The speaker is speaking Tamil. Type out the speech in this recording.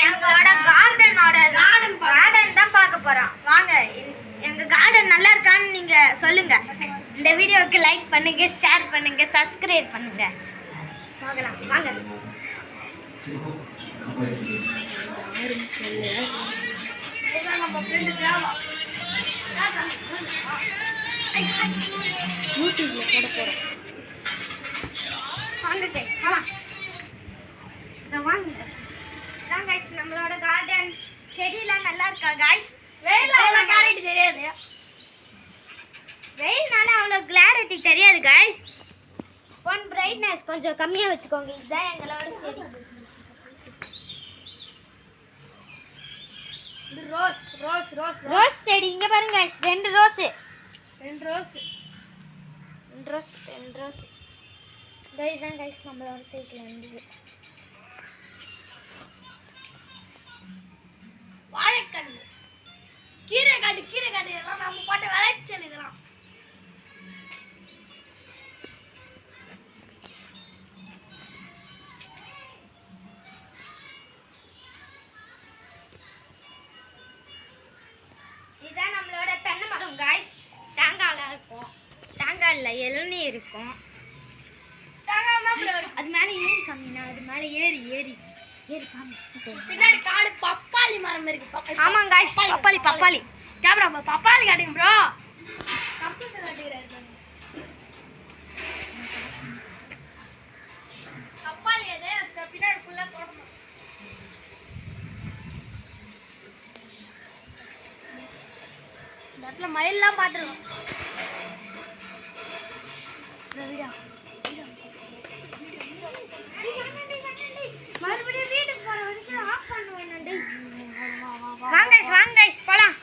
எங்களோட கார்டன் தான் பார்க்க போறோம். வாங்க, எங்க கார்டன் நல்லா இருக்கான்னு நீங்க சொல்லுங்க. இந்த வீடியோவுக்கு லைக் பண்ணுங்க, ஷேர் பண்ணுங்க, சப்ஸ்கிரைப் பண்ணுங்க. பார்க்கலாம் வாங்க. யூடியூப்ல போட போறோம். வாங்க கைஸ், வாங்க கைஸ். நம்மளோட கார்டன் செடியெல்லாம் நல்லா இருக்கா கைஸ்? வெயில்ல அவ்வளோ கிளாரிட்டி தெரியாது. வெயில்னால அவ்வளோ கிளாரிட்டி தெரியாது கைஸ். ஃபோன் பிரைட்னஸ் கொஞ்சம் கம்மியாக வச்சுக்கோங்க. இதுதான் எங்களோட செடி. ரோஸ் ரோஸ் ரோஸ் ரோஸ் செடி இங்கே பாருங்க கைஸ். ரெண்டு ரோஸ் இதுதான் கைஸ் நம்மளோட சைக்கிள் இருந்தது. வாழைக்கண்டு, கீரைக்காடு இதெல்லாம் நம்ம போட்ட விளைச்சல். இதெல்லாம் இதுதான் நம்மளோட தென்னை மரம் கைஸ். தேங்காய்லாம் இருக்கும். தேங்காயில் இளநீ இருக்கும். அது மேலே ஏறி காமினா, அது மேலே ஏறி பின்னாடி காடு பப்பாளி மரம் இருக்கு. ஆமாங்க गाइस, பப்பாளி கேமரா பப்பாளி காட்டுங்க ப்ரோ. கம்ப்யூட்டர் காட்டுறாரு. பப்பாளி எதே பின்னாடி ஃபுல்லா தோட்டம். இந்த இடத்துல மயில்லாம் பாத்துறோம். வீடியோ மறுபடியும் வீட்டுக்கு போற வரைக்கும் ஆஃப் பண்ணுவேன். வாங்க गाइस போலாம்.